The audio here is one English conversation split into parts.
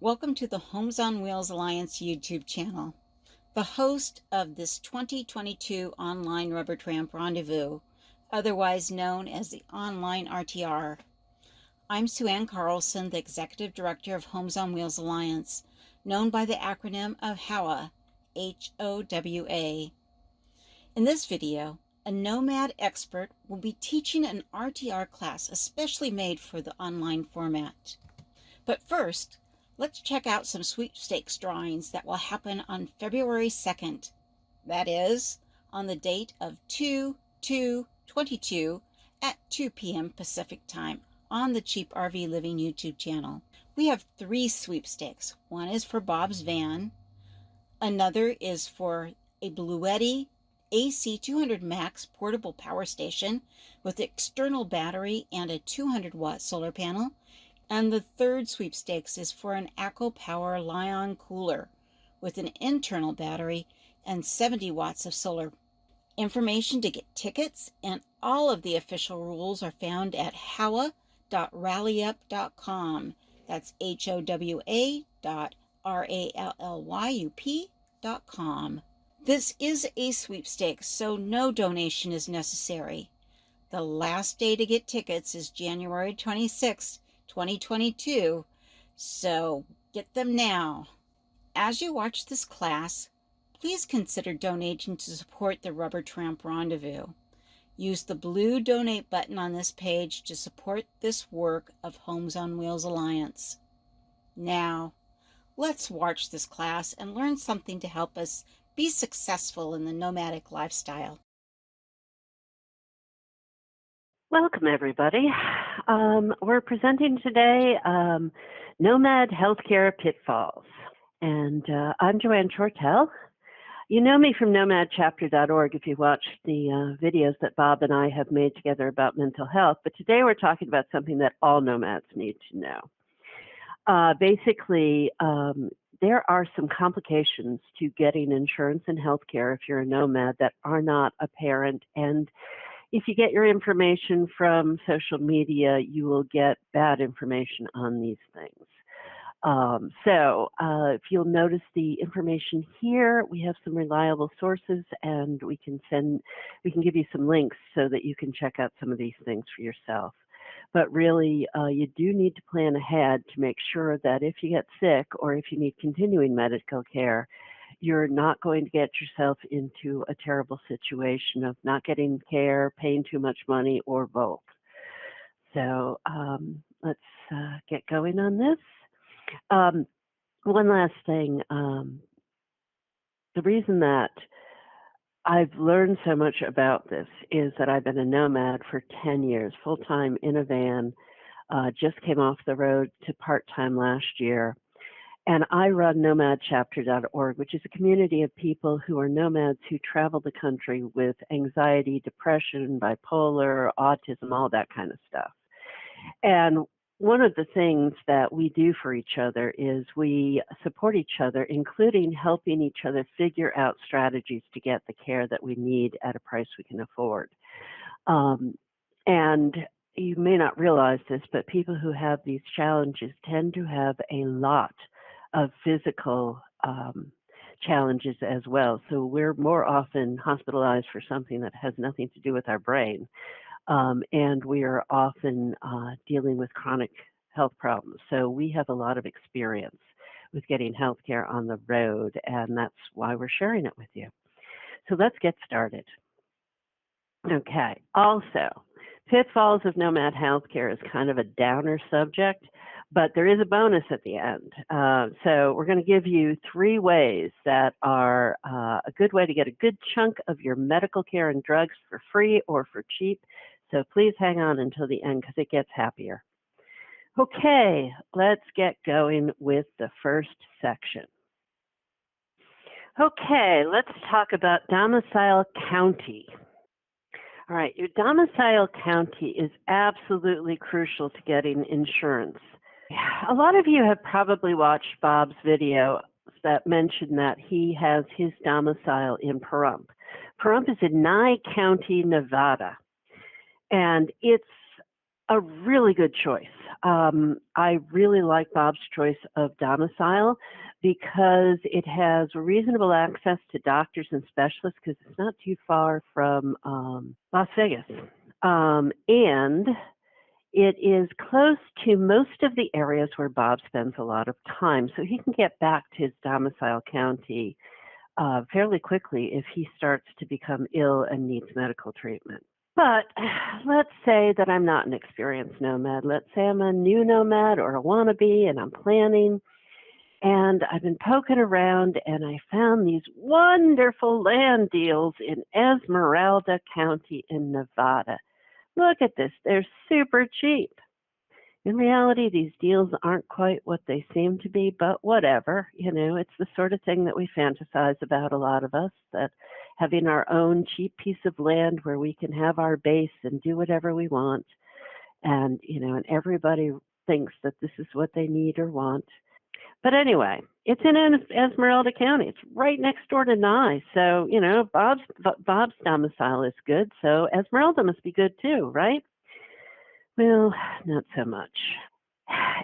Welcome to the Homes on Wheels Alliance YouTube channel. The host of this 2022 online rubber tramp rendezvous, otherwise known as the online RTR. I'm Joanne Carlson, the Executive Director of Homes on Wheels Alliance, known by the acronym of HOWA, H-O-W-A. In this video, a Nomad expert will be teaching an RTR class especially made for the online format. But first, let's check out some sweepstakes drawings that will happen on February 2nd. That is, on the date of 2/2/22 at 2 p.m. Pacific Time on the Cheap RV Living YouTube channel. We have 3 sweepstakes. One is for Bob's van. Another is for a Bluetti AC 200 Max portable power station with external battery and a 200-watt solar panel. And the third sweepstakes is for an ACO Power Lion cooler with an internal battery and 70 watts of solar. Information to get tickets and all of the official rules are found at howa.rallyup.com. That's HOWA.RALLYUP.com. This is a sweepstakes, so no donation is necessary. The last day to get tickets is January 26th. 2022, so get them now. As you watch this class, please consider donating to support the Rubber Tramp Rendezvous. Use the blue donate button on this page to support this work of Homes on Wheels Alliance. Now, let's watch this class and learn something to help us be successful in the nomadic lifestyle. Welcome, everybody. We're presenting today Nomad Healthcare Pitfalls. And I'm Joanne Chortel. You know me from nomadchapter.org if you watched the videos that Bob and I have made together about mental health. But today we're talking about something that all nomads need to know. Basically, there are some complications to getting insurance and healthcare if you're a nomad that are not apparent, and if you get your information from social media, you will get bad information on these things. If you'll notice the information here, we have some reliable sources, and we can give you some links so that you can check out some of these things for yourself. But really, you do need to plan ahead to make sure that if you get sick or if you need continuing medical care, you're not going to get yourself into a terrible situation of not getting care, paying too much money, or both. So let's get going on this. One last thing. The reason that I've learned so much about this is that I've been a nomad for 10 years, full-time in a van, just came off the road to part-time last year. And I run nomadchapter.org, which is a community of people who are nomads who travel the country with anxiety, depression, bipolar, autism, all that kind of stuff. And one of the things that we do for each other is we support each other, including helping each other figure out strategies to get the care that we need at a price we can afford. And you may not realize this, but people who have these challenges tend to have a lot of physical challenges as well. So we're more often hospitalized for something that has nothing to do with our brain. And we are often dealing with chronic health problems. So we have a lot of experience with getting health care on the road, and that's why we're sharing it with you. So let's get started. Okay, also, pitfalls of nomad healthcare is kind of a downer subject, but there is a bonus at the end. So we're going to give you 3 ways that are a good way to get a good chunk of your medical care and drugs for free or for cheap. So please hang on until the end because it gets happier. Okay, let's get going with the first section. Okay, let's talk about domicile county. All right, your domicile county is absolutely crucial to getting insurance. A lot of you have probably watched Bob's video that mentioned that he has his domicile in Pahrump. Pahrump is in Nye County, Nevada, and it's a really good choice. I really like Bob's choice of domicile because it has reasonable access to doctors and specialists because it's not too far from Las Vegas. And it is close to most of the areas where Bob spends a lot of time, so he can get back to his domicile county fairly quickly if he starts to become ill and needs medical treatment. But let's say that I'm not an experienced nomad. Let's say I'm a new nomad or a wannabe and I'm planning. And I've been poking around and I found these wonderful land deals in Esmeralda County in Nevada. Look at this, they're super cheap. In reality, these deals aren't quite what they seem to be, but whatever. You know, it's the sort of thing that we fantasize about, a lot of us, that having our own cheap piece of land where we can have our base and do whatever we want. And, you know, and everybody thinks that this is what they need or want. But anyway, it's in Esmeralda County. It's right next door to Nye. So, you know, Bob's domicile is good. So Esmeralda must be good too, right? Well, not so much.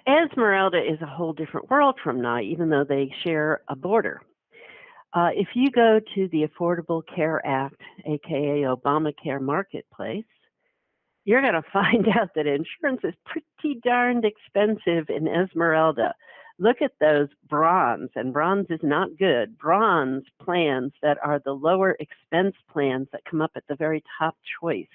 Esmeralda is a whole different world from Nye, even though they share a border. If you go to the Affordable Care Act, aka Obamacare Marketplace, you're going to find out that insurance is pretty darned expensive in Esmeralda. Look at those bronze, and bronze is not good, bronze plans that are the lower expense plans that come up at the very top choice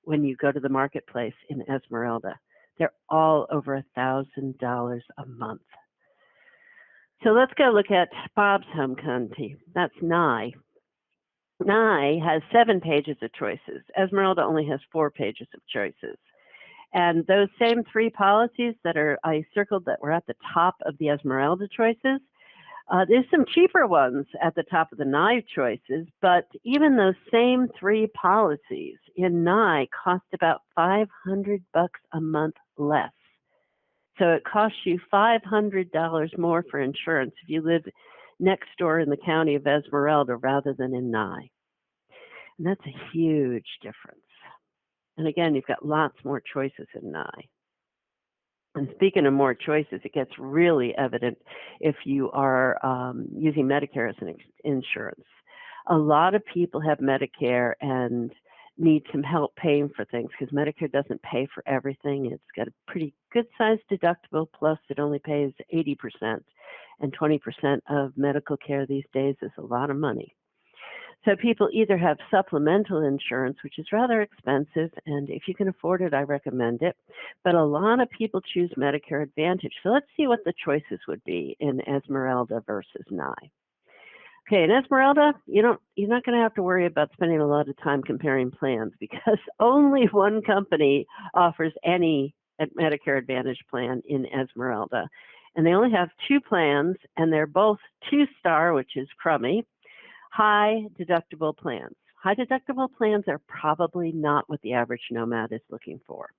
when you go to the marketplace in Esmeralda. They're all over $1,000 a month. So let's go look at Bob's home county. That's Nye. Nye has 7 pages of choices. Esmeralda only has 4 pages of choices. And those same 3 policies that I circled that were at the top of the Esmeralda choices, there's some cheaper ones at the top of the Nye choices, but even those same 3 policies in Nye cost about $500 a month less. So it costs you $500 more for insurance if you live next door in the county of Esmeralda rather than in Nye. And that's a huge difference. And again, you've got lots more choices in Nye. And speaking of more choices, it gets really evident if you are using Medicare as an insurance. A lot of people have Medicare and need some help paying for things because Medicare doesn't pay for everything. It's got a pretty good sized deductible, plus it only pays 80%. And 20% of medical care these days is a lot of money. So people either have supplemental insurance, which is rather expensive, and if you can afford it, I recommend it. But a lot of people choose Medicare Advantage. So let's see what the choices would be in Esmeralda versus Nye. Okay, in Esmeralda, you're not going to have to worry about spending a lot of time comparing plans because only one company offers any Medicare Advantage plan in Esmeralda. And they only have 2 plans, and they're both 2-star, which is crummy, high deductible plans. High deductible plans are probably not what the average nomad is looking for.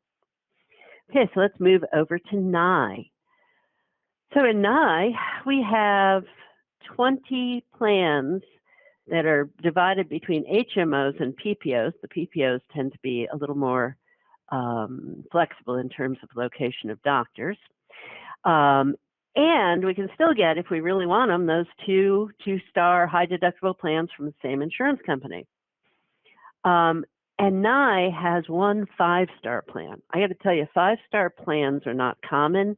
Okay, so let's move over to Nye. So in Nye, we have 20 plans that are divided between HMOs and PPOs. The PPOs tend to be a little more flexible in terms of location of doctors. And we can still get, if we really want them, those 2-star high deductible plans from the same insurance company. And Nye has 1 5-star plan. I got to tell you, 5-star plans are not common,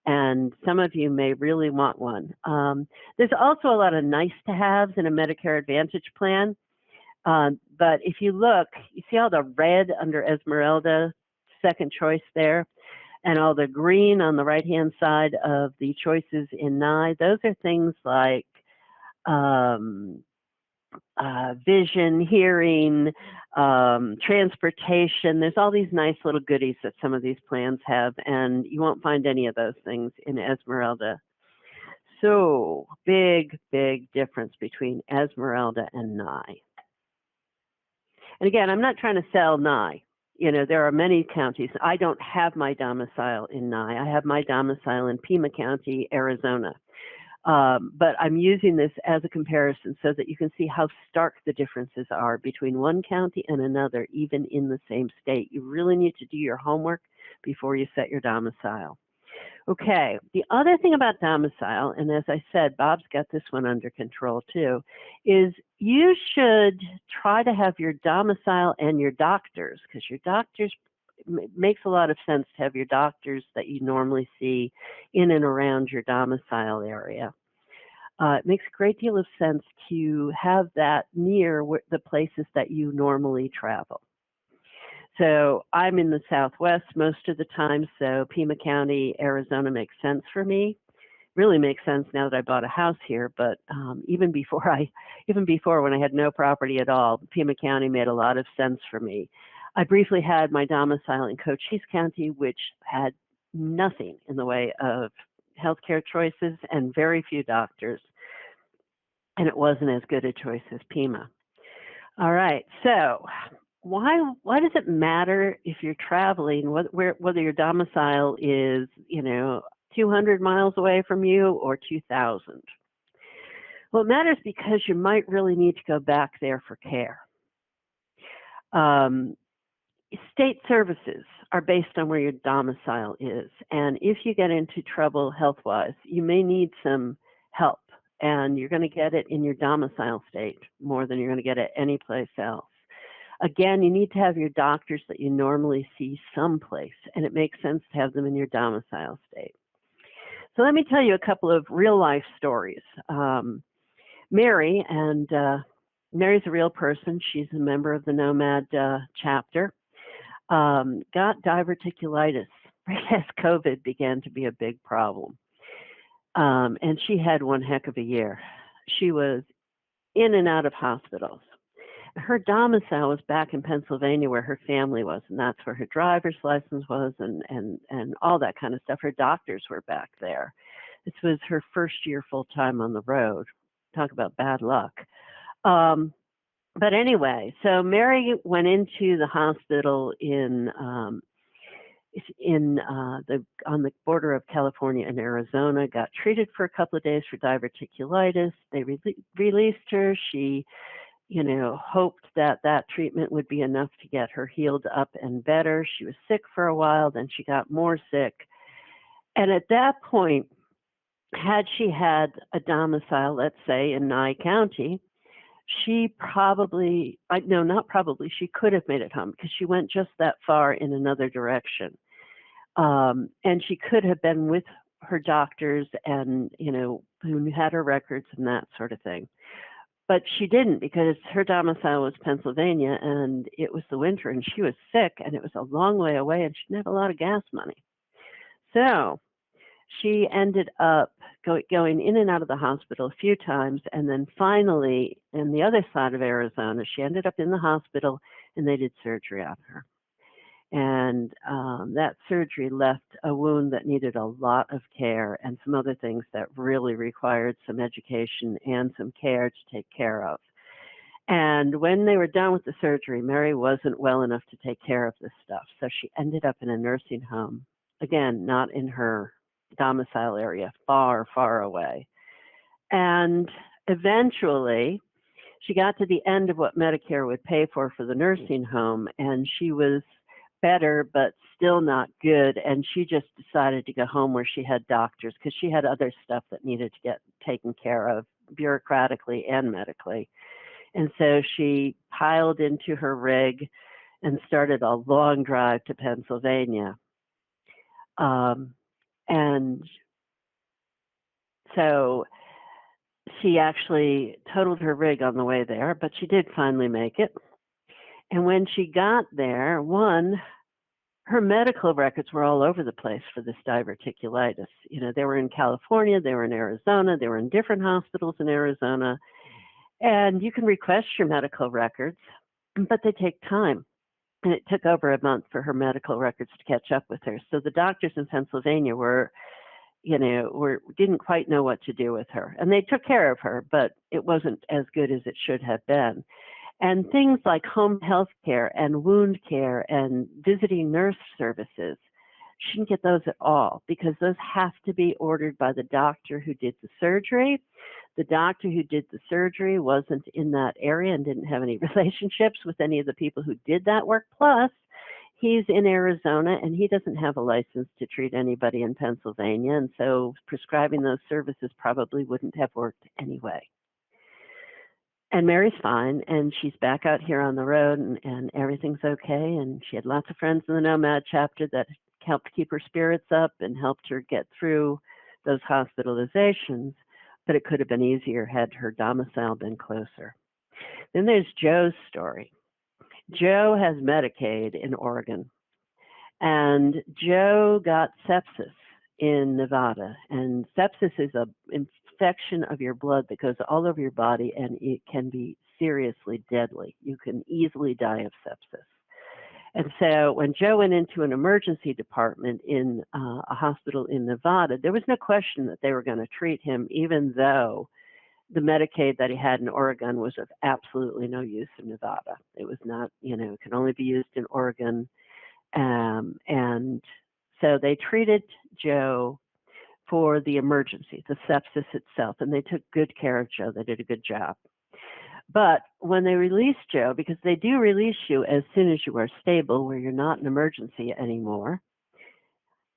and some of you may really want one. There's also a lot of nice to haves in a Medicare Advantage plan. But if you look, you see all the red under Esmeralda, second choice there, and all the green on the right-hand side of the choices in Nye. Those are things like vision, hearing, transportation. There's all these nice little goodies that some of these plans have, and you won't find any of those things in Esmeralda. So big, big difference between Esmeralda and Nye. And again, I'm not trying to sell Nye. You know, there are many counties. I don't have my domicile in Nye. I have my domicile in Pima County, Arizona. But I'm using this as a comparison so that you can see how stark the differences are between one county and another, even in the same state. You really need to do your homework before you set your domicile. Okay, the other thing about domicile, and as I said, Bob's got this one under control too, is you should try to have your domicile and your doctors, because your doctors, makes a lot of sense to have your doctors that you normally see in and around your domicile area. It makes a great deal of sense to have that near the places that you normally travel. So I'm in the Southwest most of the time, so Pima County, Arizona makes sense for me. Really makes sense now that I bought a house here, but even before when I had no property at all, Pima County made a lot of sense for me. I briefly had my domicile in Cochise County, which had nothing in the way of healthcare choices and very few doctors, and it wasn't as good a choice as Pima. All right, so why does it matter if you're traveling, whether your domicile is, 200 miles away from you or 2,000? Well, it matters because you might really need to go back there for care. State services are based on where your domicile is, and if you get into trouble health-wise, you may need some help, and you're going to get it in your domicile state more than you're going to get it anyplace else. Again, you need to have your doctors that you normally see someplace, and it makes sense to have them in your domicile state. So let me tell you a couple of real-life stories. Mary, and Mary's a real person. She's a member of the Nomad chapter. Got diverticulitis right as COVID began to be a big problem. And she had one heck of a year. She was in and out of hospitals. Her domicile was back in Pennsylvania where her family was, and that's where her driver's license was and all that kind of stuff. Her doctors were back there. This was her first year full-time on the road. Talk about bad luck. But anyway, so Mary went into the hospital on the border of California and Arizona, got treated for a couple of days for diverticulitis. They released her. She hoped that that treatment would be enough to get her healed up and better. She was sick for a while, then she got more sick. And at that point, had she had a domicile, let's say in Nye County, she she could have made it home because she went just that far in another direction. And she could have been with her doctors and, who had her records and that sort of thing. But she didn't because her domicile was Pennsylvania and it was the winter and she was sick and it was a long way away and she didn't have a lot of gas money. So she ended up going in and out of the hospital a few times, and then finally, in the other side of Arizona, she ended up in the hospital, and they did surgery on her. And that surgery left a wound that needed a lot of care and some other things that really required some education and some care to take care of. And when they were done with the surgery, Mary wasn't well enough to take care of this stuff, so she ended up in a nursing home. Again, not in her domicile area, far, far away. And eventually, she got to the end of what Medicare would pay for the nursing home, and she was better, but still not good. And she just decided to go home where she had doctors because she had other stuff that needed to get taken care of bureaucratically and medically. And so she piled into her rig and started a long drive to Pennsylvania. And so she actually totaled her rig on the way there, but she did finally make it. And when she got there, her medical records were all over the place for this diverticulitis. They were in California, they were in Arizona, they were in different hospitals in Arizona. And you can request your medical records, but they take time. And it took over a month for her medical records to catch up with her. So the doctors in Pennsylvania didn't quite know what to do with her. And they took care of her, but it wasn't as good as it should have been. And things like home health care and wound care and visiting nurse services shouldn't get those at all because those have to be ordered by the doctor who did the surgery. The doctor who did the surgery wasn't in that area and didn't have any relationships with any of the people who did that work. Plus, he's in Arizona and he doesn't have a license to treat anybody in Pennsylvania. And so prescribing those services probably wouldn't have worked anyway. And Mary's fine, and she's back out here on the road, and everything's okay. And she had lots of friends in the Nomad chapter that helped keep her spirits up and helped her get through those hospitalizations. But it could have been easier had her domicile been closer. Then there's Joe's story. Joe has Medicaid in Oregon, and Joe got sepsis in Nevada. And sepsis is an infection of your blood that goes all over your body, and it can be seriously deadly. You can easily die of sepsis. And so when Joe went into an emergency department in a hospital in Nevada, there was no question that they were going to treat him, even though the Medicaid that he had in Oregon was of absolutely no use in Nevada. It was not, it could only be used in Oregon. And so they treated Joe for the emergency, the sepsis itself, and they took good care of Joe. They did a good job. But when they released Joe, because they do release you as soon as you are stable, where you're not an emergency anymore,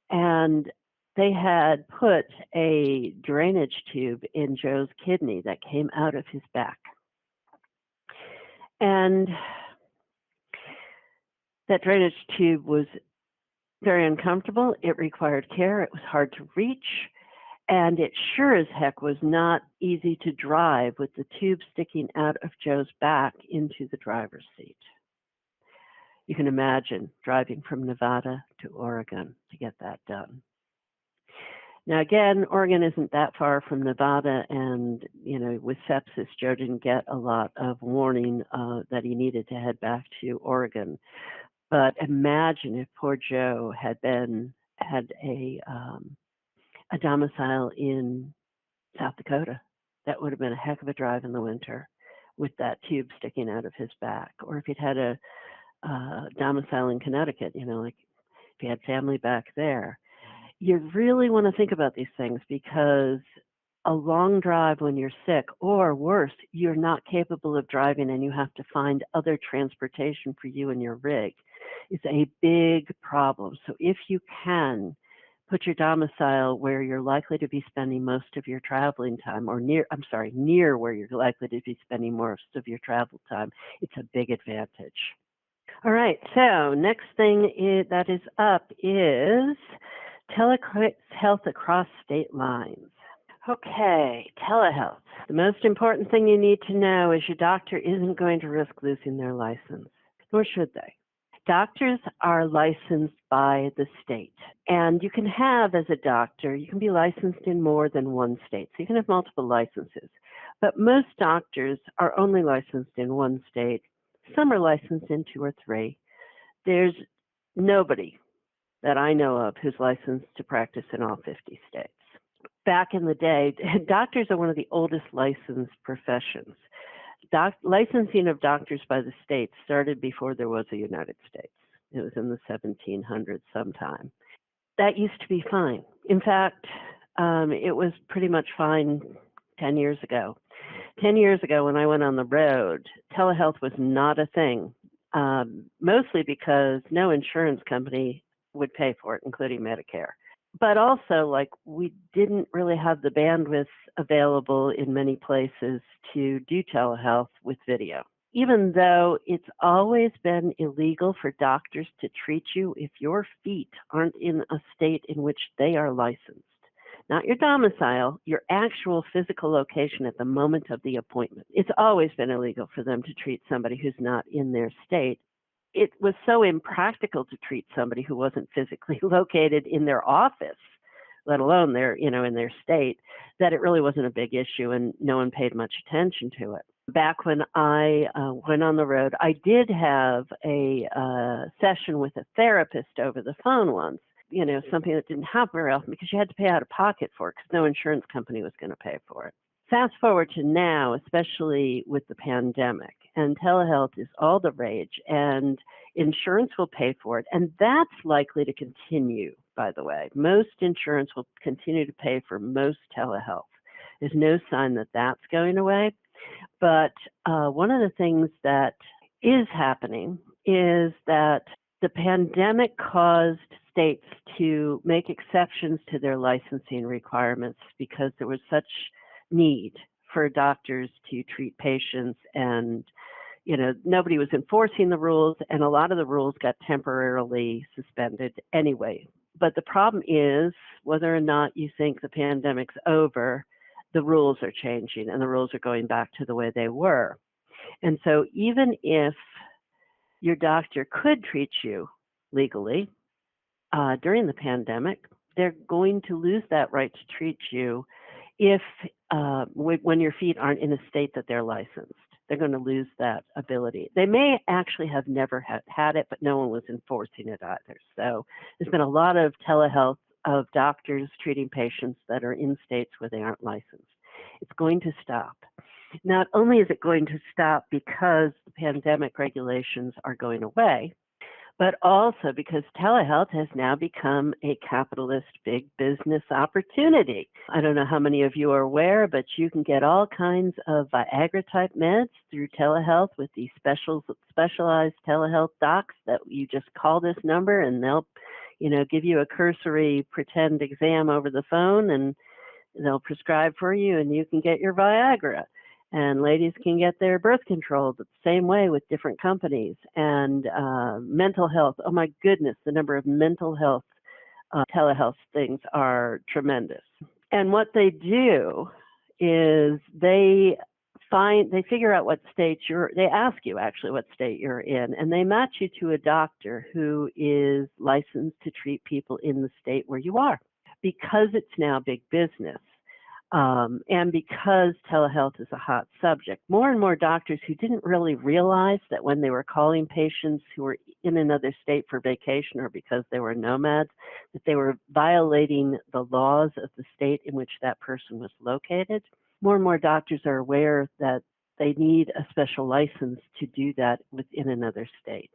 and they had put a drainage tube in Joe's kidney that came out of his back. And that drainage tube was very uncomfortable. It required care. It was hard to reach. And it sure as heck was not easy to drive with the tube sticking out of Joe's back into the driver's seat. You can imagine driving from Nevada to Oregon to get that done. Now, again, Oregon isn't that far from Nevada, and, with sepsis, Joe didn't get a lot of warning that he needed to head back to Oregon. But imagine if poor Joe had a domicile in South Dakota. That would have been a heck of a drive in the winter with that tube sticking out of his back. Or if he'd had a domicile in Connecticut, like if he had family back there. You really want to think about these things because a long drive when you're sick, or worse, you're not capable of driving and you have to find other transportation for you and your rig, is a big problem. So if you can put your domicile where you're likely to be spending most of your traveling time, or near where you're likely to be spending most of your travel time, it's a big advantage. All right, so next thing that is up is telehealth across state lines. Okay, telehealth. The most important thing you need to know is your doctor isn't going to risk losing their license, nor should they. Doctors are licensed by the state, and you can have, as a doctor, you can be licensed in more than one state, so you can have multiple licenses. But most doctors are only licensed in one state. Some are licensed in 2 or 3. There's nobody that I know of who's licensed to practice in all 50 states. Back in the day, doctors are one of the oldest licensed professions. Licensing of doctors by the states started before there was a United States. It was in the 1700s sometime. That used to be fine. In fact, it was pretty much fine 10 years ago. 10 years ago when I went on the road, telehealth was not a thing, mostly because no insurance company would pay for it, including Medicare. But also, we didn't really have the bandwidth available in many places to do telehealth with video. Even though it's always been illegal for doctors to treat you if your feet aren't in a state in which they are licensed. Not your domicile, your actual physical location at the moment of the appointment. It's always been illegal for them to treat somebody who's not in their state. It was so impractical to treat somebody who wasn't physically located in their office, let alone in their state, that it really wasn't a big issue and no one paid much attention to it. Back when I went on the road, I did have a session with a therapist over the phone once, something that didn't happen very often because you had to pay out of pocket for it because no insurance company was going to pay for it. Fast forward to now, especially with the pandemic, and telehealth is all the rage, and insurance will pay for it, and that's likely to continue, by the way. Most insurance will continue to pay for most telehealth. There's no sign that that's going away. But one of the things that is happening is that the pandemic caused states to make exceptions to their licensing requirements because there was such need for doctors to treat patients, and nobody was enforcing the rules, and a lot of the rules got temporarily suspended anyway. But the problem is, whether or not you think the pandemic's over, the rules are changing and the rules are going back to the way they were. And so even if your doctor could treat you legally during the pandemic, they're going to lose that right to treat you if when your feet aren't in a state that they're licensed. They're going to lose that ability. They may actually have never had it, but no one was enforcing it either. So there's been a lot of telehealth of doctors treating patients that are in states where they aren't licensed. It's going to stop. Not only is it going to stop because the pandemic regulations are going away, but also because telehealth has now become a capitalist big business opportunity. I don't know how many of you are aware, but you can get all kinds of Viagra type meds through telehealth with these specialized telehealth docs that you just call this number and they'll give you a cursory pretend exam over the phone and they'll prescribe for you and you can get your Viagra. And ladies can get their birth control the same way with different companies. And mental health, oh my goodness, the number of mental health telehealth things are tremendous. And what they do is they figure out what state they ask you actually what state you're in, and they match you to a doctor who is licensed to treat people in the state where you are. Because it's now big business. And because telehealth is a hot subject, more and more doctors who didn't really realize that when they were calling patients who were in another state for vacation or because they were nomads, that they were violating the laws of the state in which that person was located. More and more doctors are aware that they need a special license to do that within another state.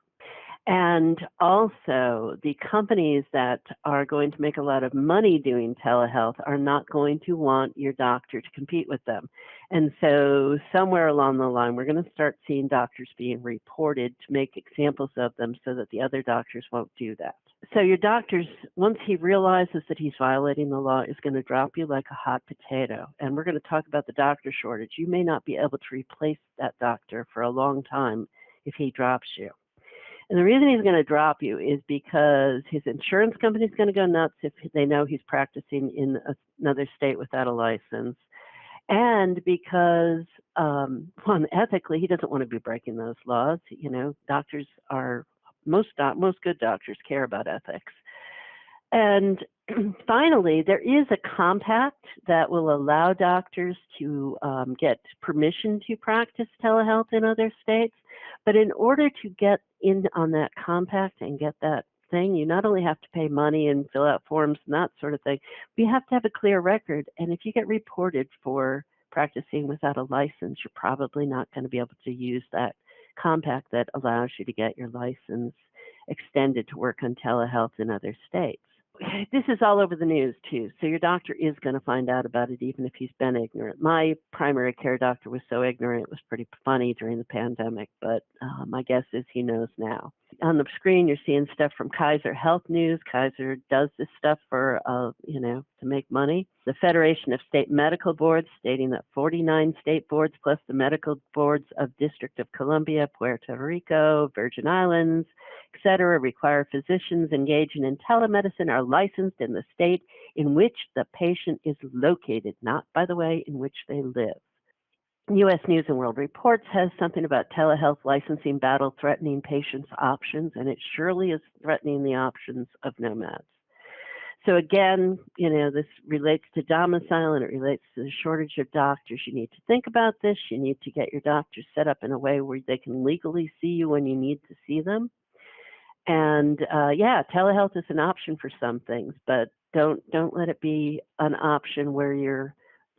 And also, the companies that are going to make a lot of money doing telehealth are not going to want your doctor to compete with them. And so somewhere along the line, we're going to start seeing doctors being reported to make examples of them so that the other doctors won't do that. So your doctors, once he realizes that he's violating the law, is going to drop you like a hot potato. And we're going to talk about the doctor shortage. You may not be able to replace that doctor for a long time if he drops you. And the reason he's going to drop you is because his insurance company is going to go nuts if they know he's practicing in another state without a license. And because, ethically, he doesn't want to be breaking those laws. Doctors are, most good doctors care about ethics. And finally, there is a compact that will allow doctors to get permission to practice telehealth in other states. But in order to get in on that compact and get that thing, you not only have to pay money and fill out forms and that sort of thing, but you have to have a clear record. And if you get reported for practicing without a license, you're probably not going to be able to use that compact that allows you to get your license extended to work on telehealth in other states. This is all over the news too, so your doctor is going to find out about it even if he's been ignorant. My primary care doctor was so ignorant it was pretty funny during the pandemic, but my guess is he knows now. On the screen, you're seeing stuff from Kaiser Health News. Kaiser does this stuff for, to make money. The Federation of State Medical Boards stating that 49 state boards plus the medical boards of District of Columbia, Puerto Rico, Virgin Islands, etc., require physicians engaging in telemedicine are licensed in the state in which the patient is located, not, by the way, in which they live. U.S. News and World Reports has something about telehealth licensing battle threatening patients' options, and it surely is threatening the options of nomads. So again, this relates to domicile and it relates to the shortage of doctors. You need to think about this. You need to get your doctors set up in a way where they can legally see you when you need to see them. And telehealth is an option for some things, but don't let it be an option where your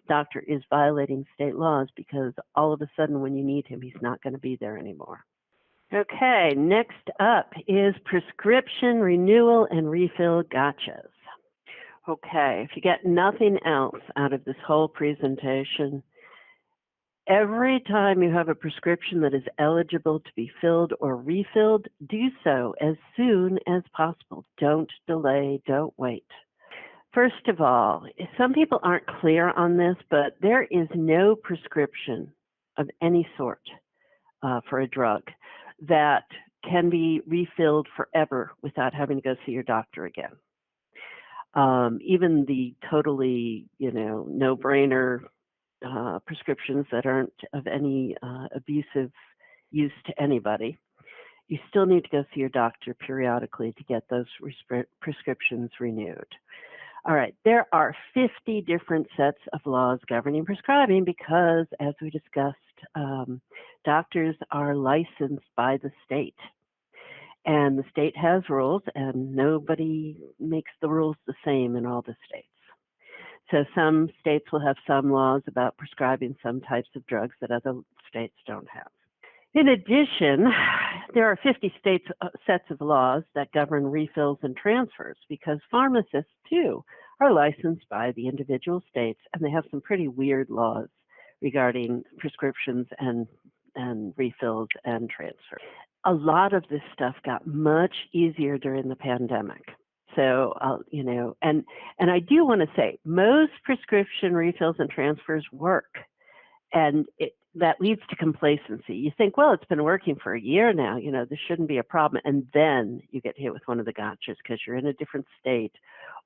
doctor is violating state laws, because all of a sudden when you need him, he's not going to be there anymore. Okay, next up is prescription renewal and refill gotchas. Okay, if you get nothing else out of this whole presentation, every time you have a prescription that is eligible to be filled or refilled, do so as soon as possible. Don't delay, don't wait. First of all, some people aren't clear on this, but there is no prescription of any sort for a drug that can be refilled forever without having to go see your doctor again. Even the totally, no-brainer prescriptions that aren't of any abusive use to anybody, you still need to go see your doctor periodically to get those prescriptions renewed. All right, there are 50 different sets of laws governing prescribing because, as we discussed, doctors are licensed by the state. And the state has rules, and nobody makes the rules the same in all the states. So some states will have some laws about prescribing some types of drugs that other states don't have. In addition, there are 50 sets of laws that govern refills and transfers because pharmacists, too, are licensed by the individual states, and they have some pretty weird laws regarding prescriptions and refills and transfers. A lot of this stuff got much easier during the pandemic. So, and I do want to say most prescription refills and transfers work, and that leads to complacency. You think, well, it's been working for a year now, this shouldn't be a problem. And then you get hit with one of the gotchas because you're in a different state,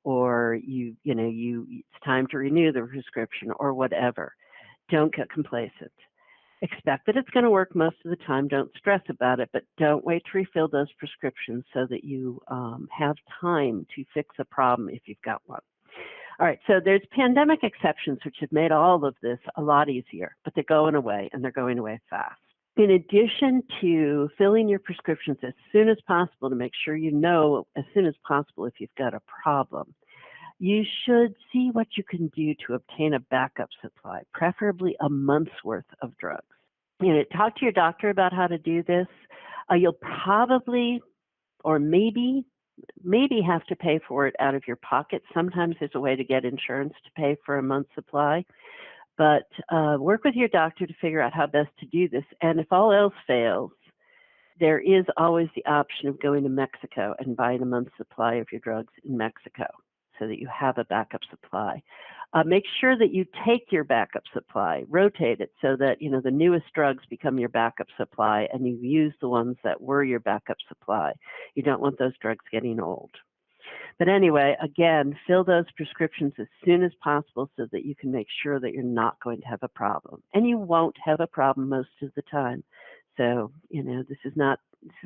or it's time to renew the prescription or whatever. Don't get complacent. Expect that it's going to work most of the time. Don't stress about it, but don't wait to refill those prescriptions so that you have time to fix a problem if you've got one. All right, so there's pandemic exceptions, which have made all of this a lot easier, but they're going away, and they're going away fast. In addition to filling your prescriptions as soon as possible to make sure you know as soon as possible if you've got a problem, you should see what you can do to obtain a backup supply, preferably a month's worth of drugs. Talk to your doctor about how to do this. You'll probably, or maybe have to pay for it out of your pocket. Sometimes there's a way to get insurance to pay for a month's supply, but work with your doctor to figure out how best to do this. And if all else fails, there is always the option of going to Mexico and buying a month's supply of your drugs in Mexico so that you have a backup supply. Make sure that you take your backup supply, rotate it so that the newest drugs become your backup supply and you use the ones that were your backup supply. You don't want those drugs getting old. But anyway, again, fill those prescriptions as soon as possible so that you can make sure that you're not going to have a problem. And you won't have a problem most of the time. So, this is not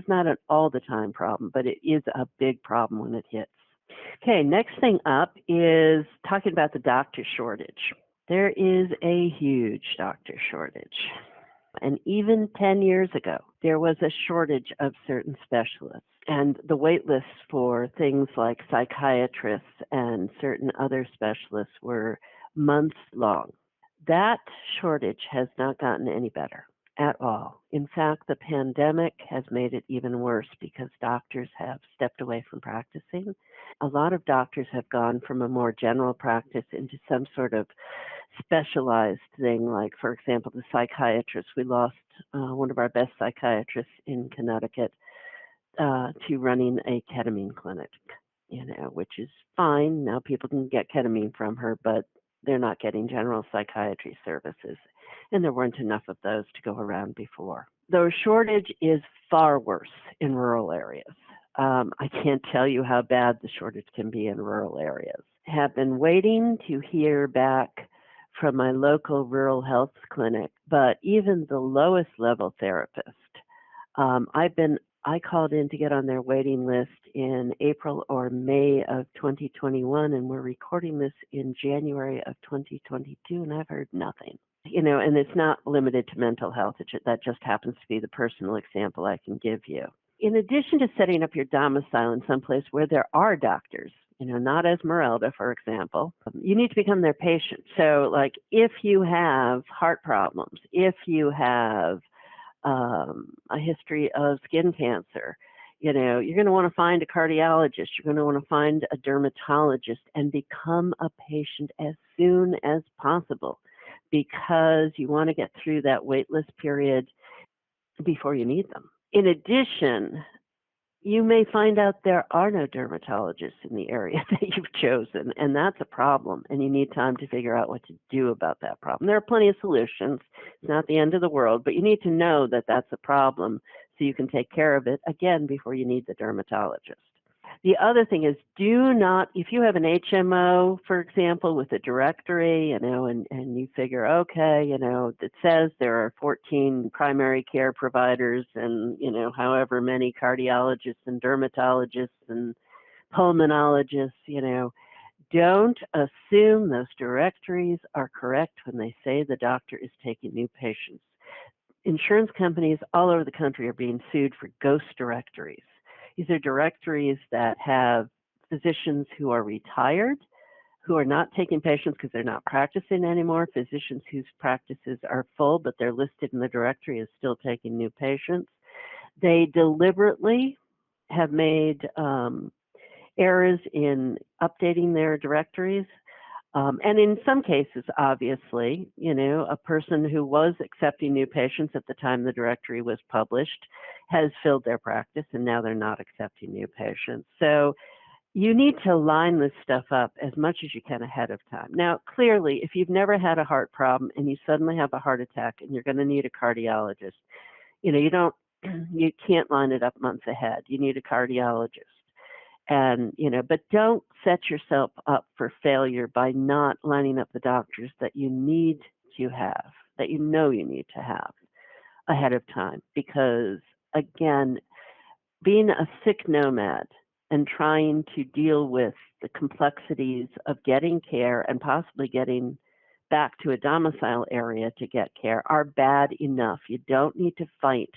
an all the time problem, but it is a big problem when it hits. Okay, next thing up is talking about the doctor shortage. There is a huge doctor shortage. And even 10 years ago, there was a shortage of certain specialists. And the wait lists for things like psychiatrists and certain other specialists were months long. That shortage has not gotten any better at all. In fact, the pandemic has made it even worse because doctors have stepped away from practicing. A lot of doctors have gone from a more general practice into some sort of specialized thing, like, for example, the psychiatrists. We lost one of our best psychiatrists in Connecticut to running a ketamine clinic, which is fine. Now people can get ketamine from her, but they're not getting general psychiatry services. And there weren't enough of those to go around before. The shortage is far worse in rural areas. I can't tell you how bad the shortage can be in rural areas. Have been waiting to hear back from my local rural health clinic, but even the lowest level therapist, I called in to get on their waiting list in April or May of 2021, and we're recording this in January of 2022, and I've heard nothing. And it's not limited to mental health. That just happens to be the personal example I can give you. In addition to setting up your domicile in some place where there are doctors, not Esmeralda, for example, you need to become their patient. So, like, if you have heart problems, if you have a history of skin cancer, You're going to want to find a cardiologist. You're going to want to find a dermatologist and become a patient as soon as possible because you want to get through that wait list period before you need them. In addition, you may find out there are no dermatologists in the area that you've chosen, and that's a problem, and you need time to figure out what to do about that problem. There are plenty of solutions. It's not the end of the world, but you need to know that that's a problem so you can take care of it, again, before you need the dermatologist. The other thing is, do not, if you have an HMO, for example, with a directory, and you figure, okay, it says there are 14 primary care providers and, however many cardiologists and dermatologists and pulmonologists, don't assume those directories are correct when they say the doctor is taking new patients. Insurance companies all over the country are being sued for ghost directories. These are directories that have physicians who are retired, who are not taking patients because they're not practicing anymore, physicians whose practices are full, but they're listed in the directory as still taking new patients. They deliberately have made errors in updating their directories. And in some cases, obviously, a person who was accepting new patients at the time the directory was published has filled their practice and now they're not accepting new patients. So you need to line this stuff up as much as you can ahead of time. Now, clearly, if you've never had a heart problem and you suddenly have a heart attack and you're going to need a cardiologist, you can't line it up months ahead. You need a cardiologist. And, but don't set yourself up for failure by not lining up the doctors that you need to have, that you need to have ahead of time. Because, again, being a sick nomad and trying to deal with the complexities of getting care and possibly getting back to a domicile area to get care are bad enough. You don't need to fight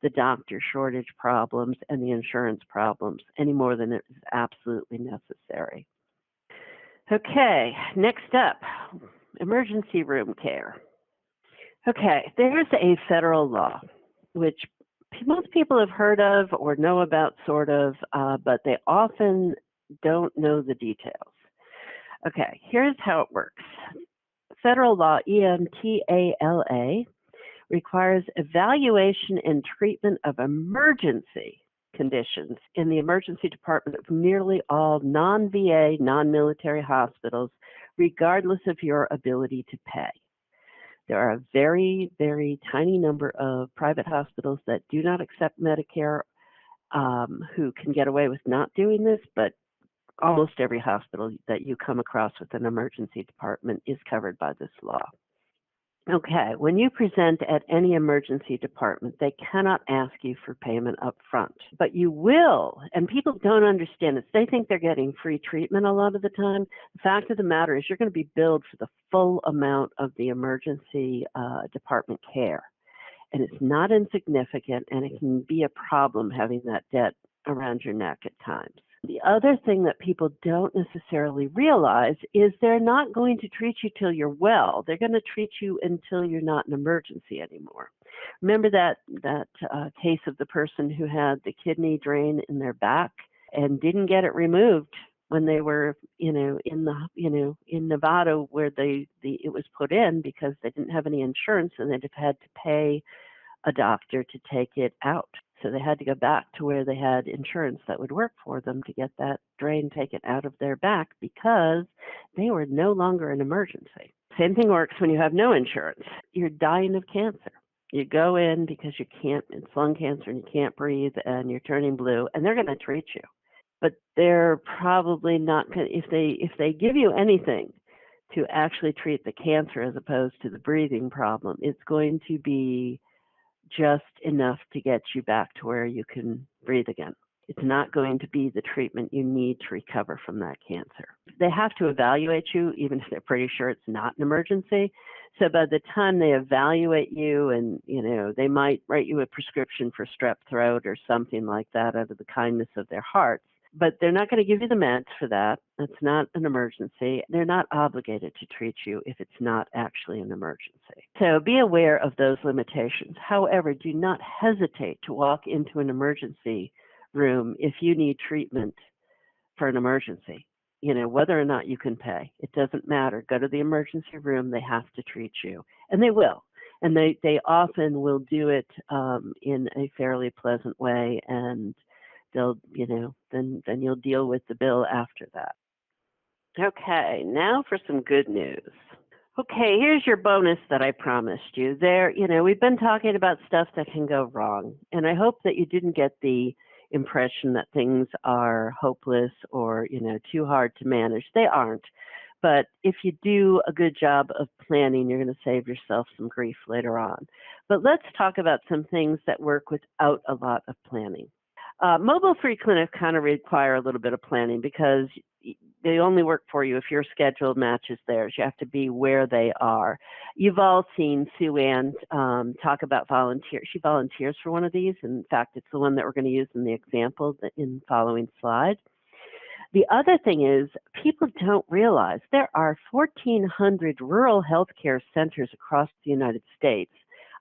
the doctor shortage problems and the insurance problems any more than it is absolutely necessary. Okay, next up, emergency room care. Okay, there's a federal law, which most people have heard of or know about sort of, but they often don't know the details. Okay, here's how it works. Federal law, EMTALA, requires evaluation and treatment of emergency conditions in the emergency department of nearly all non-VA, non-military hospitals, regardless of your ability to pay. There are a very, very tiny number of private hospitals that do not accept Medicare who can get away with not doing this, but almost every hospital that you come across with an emergency department is covered by this law. Okay, when you present at any emergency department, they cannot ask you for payment up front, but you will, and people don't understand this. They think they're getting free treatment a lot of the time. The fact of the matter is you're going to be billed for the full amount of the emergency department care, and it's not insignificant, and it can be a problem having that debt around your neck at times. The other thing that people don't necessarily realize is they're not going to treat you till you're well. They're going to treat you until you're not an emergency anymore. Remember that case of the person who had the kidney drain in their back and didn't get it removed when they were, in Nevada where it was put in because they didn't have any insurance and they'd have had to pay a doctor to take it out. So they had to go back to where they had insurance that would work for them to get that drain taken out of their back because they were no longer an emergency. Same thing works when you have no insurance. You're dying of cancer. You go in because it's lung cancer and you can't breathe and you're turning blue and they're going to treat you. But they're probably not going to, if they give you anything to actually treat the cancer as opposed to the breathing problem, it's going to be just enough to get you back to where you can breathe again. It's not going to be the treatment you need to recover from that cancer. They have to evaluate you, even if they're pretty sure it's not an emergency. So by the time they evaluate you and, they might write you a prescription for strep throat or something like that out of the kindness of their hearts. But they're not going to give you the meds for that. That's not an emergency. They're not obligated to treat you if it's not actually an emergency. So be aware of those limitations. However, do not hesitate to walk into an emergency room if you need treatment for an emergency, whether or not you can pay. It doesn't matter. Go to the emergency room. They have to treat you, and they will. And they often will do it in a fairly pleasant way, and they'll, then you'll deal with the bill after that. Okay, now for some good news. Okay, here's your bonus that I promised you. We've been talking about stuff that can go wrong, and I hope that you didn't get the impression that things are hopeless or, too hard to manage. They aren't. But if you do a good job of planning, you're going to save yourself some grief later on. But let's talk about some things that work without a lot of planning. Mobile-free clinics kind of require a little bit of planning because they only work for you if your schedule matches theirs. You have to be where they are. You've all seen Sue Ann talk about volunteer. She volunteers for one of these. In fact, it's the one that we're going to use in the example in the following slide. The other thing is people don't realize there are 1,400 rural healthcare centers across the United States.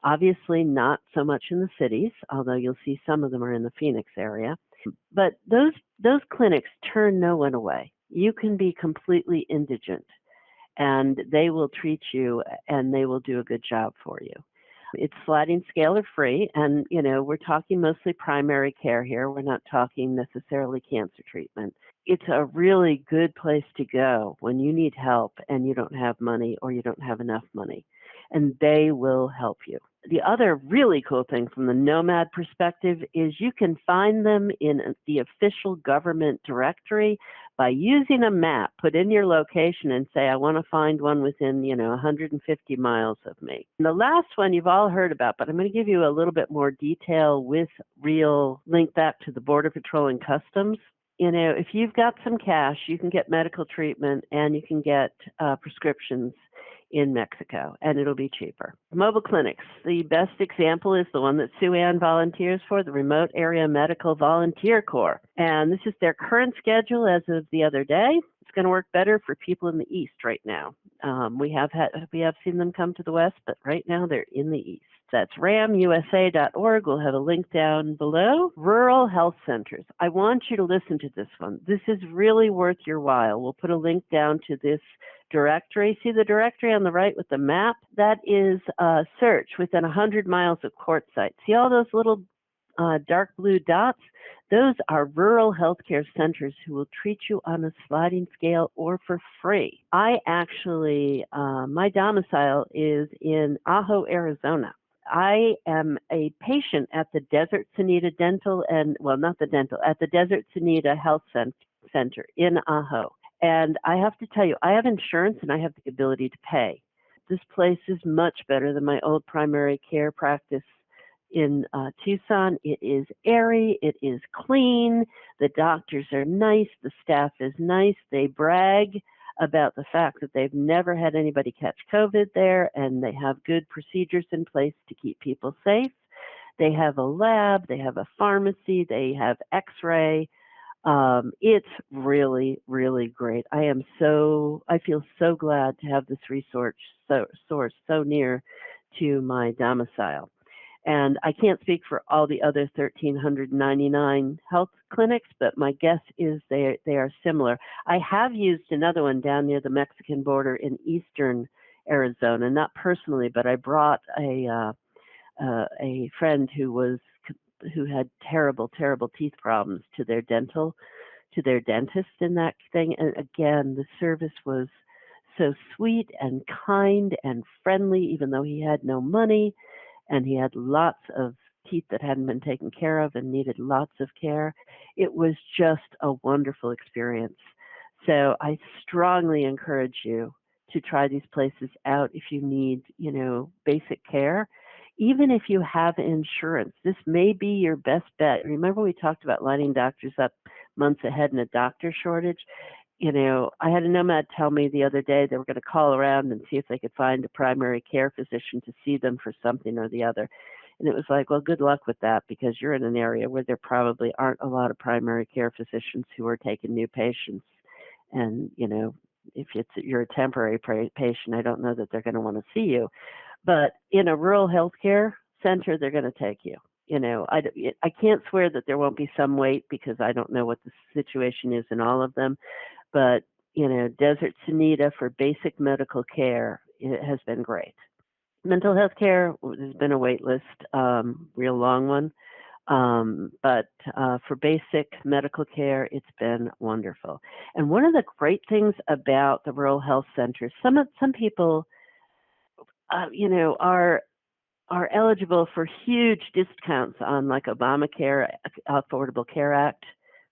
Obviously not so much in the cities, although you'll see some of them are in the Phoenix area. But those clinics turn no one away. You can be completely indigent, and they will treat you, and they will do a good job for you. It's sliding scale or free, and we're talking mostly primary care here. We're not talking necessarily cancer treatment. It's a really good place to go when you need help and you don't have money or you don't have enough money, and they will help you. The other really cool thing from the Nomad perspective is you can find them in the official government directory by using a map. Put in your location and say, I want to find one within, 150 miles of me. And the last one you've all heard about, but I'm going to give you a little bit more detail with real link back to the Border Patrol and Customs. If you've got some cash, you can get medical treatment and you can get prescriptions in Mexico, and it'll be cheaper. Mobile clinics. The best example is the one that Sue Ann volunteers for, the Remote Area Medical Volunteer Corps. And this is their current schedule as of the other day. It's going to work better for people in the East right now. We have seen them come to the West, but right now they're in the East. That's ramusa.org. We'll have a link down below. Rural health centers. I want you to listen to this one. This is really worth your while. We'll put a link down to this directory. See the directory on the right with the map? That is a search within 100 miles of court sites. See all those little dark blue dots? Those are rural healthcare centers who will treat you on a sliding scale or for free. I actually, my domicile is in Ajo, Arizona. I am a patient at the Desert Sunita Dental at the Desert Sunita Health Center in Ajo. And I have to tell you, I have insurance and I have the ability to pay. This place is much better than my old primary care practice in Tucson. It is airy, it is clean, the doctors are nice, the staff is nice, they brag about the fact that they've never had anybody catch COVID there, and they have good procedures in place to keep people safe. They have a lab, they have a pharmacy, they have x-ray. It's really, really great. I feel so glad to have this resource so near to my domicile. And I can't speak for all the other 1,399 health clinics, but my guess is they are similar. I have used another one down near the Mexican border in eastern Arizona, not personally, but I brought a friend who had terrible teeth problems to their dentist in that thing. And again, the service was so sweet and kind and friendly, even though he had no money. And he had lots of teeth that hadn't been taken care of and needed lots of care. It was just a wonderful experience. So I strongly encourage you to try these places out if you need, basic care. Even if you have insurance, this may be your best bet. Remember we talked about lining doctors up months ahead in a doctor shortage? I had a Nomad tell me the other day they were going to call around and see if they could find a primary care physician to see them for something or the other. And it was like, well, good luck with that, because you're in an area where there probably aren't a lot of primary care physicians who are taking new patients. And, if you're a temporary patient, I don't know that they're going to want to see you. But in a rural healthcare center, they're going to take you. I can't swear that there won't be some wait because I don't know what the situation is in all of them, but Desert Sunita for basic medical care, it has been great. Mental health care, there's been a wait list, real long one. But for basic medical care, it's been wonderful. And one of the great things about the rural health centers, some people, are eligible for huge discounts on like Obamacare, Affordable Care Act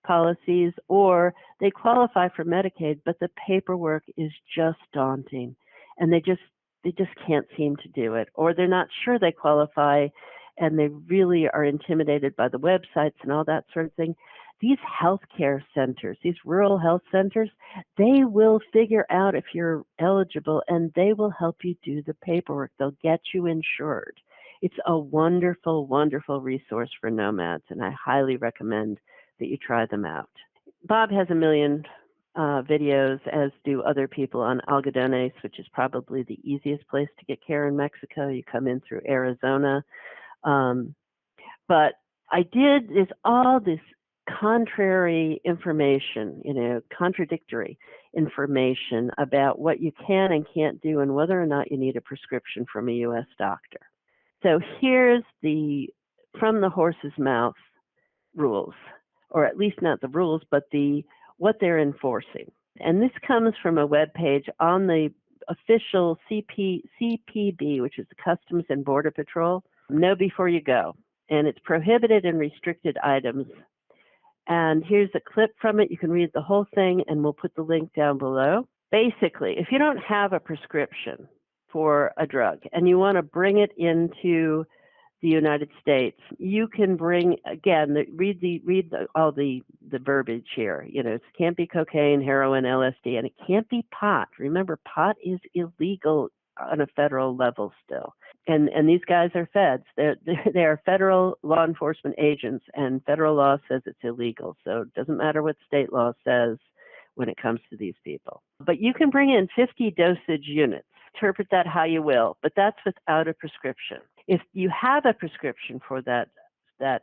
policies, or they qualify for Medicaid, but the paperwork is just daunting, and they just can't seem to do it, or they're not sure they qualify, and they really are intimidated by the websites and all that sort of thing. These healthcare centers, these rural health centers, they will figure out if you're eligible, and they will help you do the paperwork. They'll get you insured. It's a wonderful, wonderful resource for nomads, and I highly recommend that you try them out. Bob has a million videos, as do other people, on Algodones, which is probably the easiest place to get care in Mexico. You come in through Arizona. But there's all this contrary information, contradictory information about what you can and can't do and whether or not you need a prescription from a U.S. doctor. So here's from the horse's mouth rules, or at least not the rules, but what they're enforcing. And this comes from a web page on the official CPB, which is the Customs and Border Patrol. Know before you go. And it's prohibited and restricted items. And here's a clip from it. You can read the whole thing, and we'll put the link down below. Basically, if you don't have a prescription for a drug and you want to bring it into the United States, you can bring, again, read all the verbiage here. It can't be cocaine, heroin, LSD, and it can't be pot. Remember, pot is illegal on a federal level still. And these guys are feds. They are federal law enforcement agents, and federal law says it's illegal. So it doesn't matter what state law says when it comes to these people. But you can bring in 50 dosage units. Interpret that how you will, but that's without a prescription. If you have a prescription for that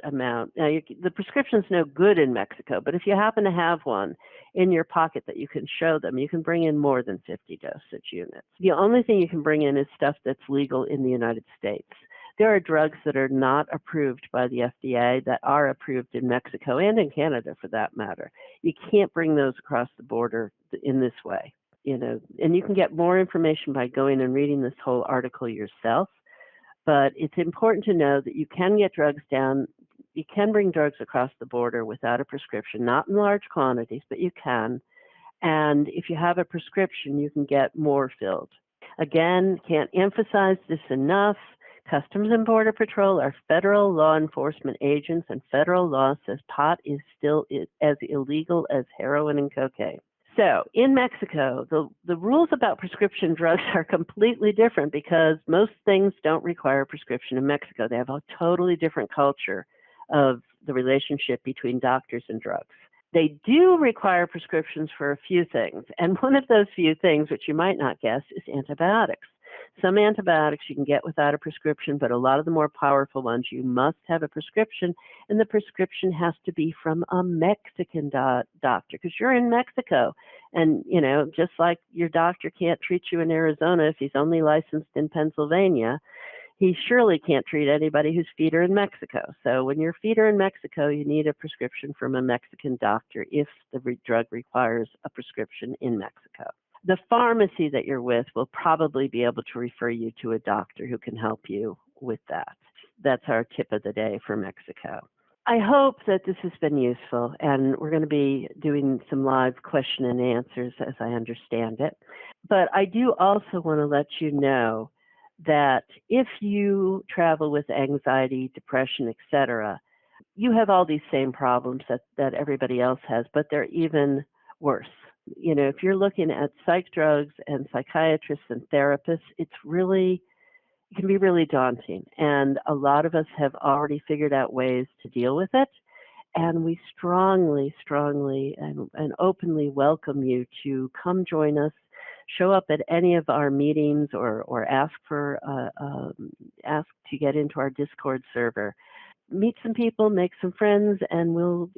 amount, now the prescription's no good in Mexico, but if you happen to have one in your pocket that you can show them, you can bring in more than 50 dosage units. The only thing you can bring in is stuff that's legal in the United States. There are drugs that are not approved by the FDA that are approved in Mexico and in Canada, for that matter. You can't bring those across the border in this way. And you can get more information by going and reading this whole article yourself. But it's important to know that you can get drugs down. You can bring drugs across the border without a prescription, not in large quantities, but you can. And if you have a prescription, you can get more filled. Again, can't emphasize this enough. Customs and Border Patrol are federal law enforcement agents, and federal law says pot is still as illegal as heroin and cocaine. So in Mexico, the rules about prescription drugs are completely different because most things don't require a prescription in Mexico. They have a totally different culture of the relationship between doctors and drugs. They do require prescriptions for a few things. And one of those few things, which you might not guess, is antibiotics. Some antibiotics you can get without a prescription, but a lot of the more powerful ones, you must have a prescription, and the prescription has to be from a Mexican doctor, because you're in Mexico. And, just like your doctor can't treat you in Arizona if he's only licensed in Pennsylvania, he surely can't treat anybody whose feet are in Mexico. So when your feet are in Mexico, you need a prescription from a Mexican doctor if the drug requires a prescription in Mexico. The pharmacy that you're with will probably be able to refer you to a doctor who can help you with that. That's our tip of the day for Mexico. I hope that this has been useful, and we're going to be doing some live question and answers as I understand it. But I do also want to let you know that if you travel with anxiety, depression, etc., you have all these same problems that everybody else has, but they're even worse. If you're looking at psych drugs and psychiatrists and therapists, it can be really daunting. And a lot of us have already figured out ways to deal with it. And we strongly and openly welcome you to come join us, show up at any of our meetings, or ask to get into our Discord server. meet some people, make some friends, and we'll,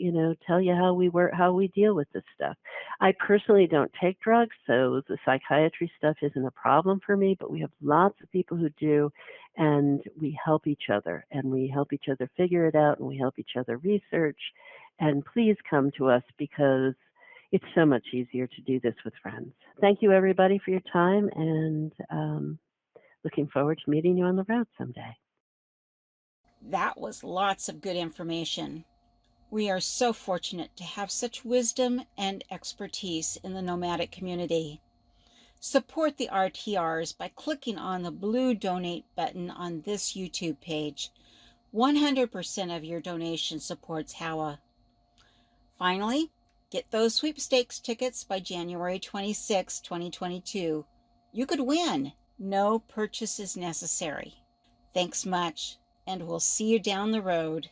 tell you how we deal with this stuff. I personally don't take drugs, so the psychiatry stuff isn't a problem for me, but we have lots of people who do, and we help each other, and we help each other figure it out, and we help each other research. And please come to us, because it's so much easier to do this with friends. Thank you, everybody, for your time, and looking forward to meeting you on the road someday. That was lots of good information. We are so fortunate to have such wisdom and expertise in the nomadic community. Support the RTRs by clicking on the blue donate button on this YouTube page. 100% of your donation supports HOWA. Finally, get those sweepstakes tickets by January 26, 2022. You could win. No purchase is necessary. Thanks much, and we'll see you down the road.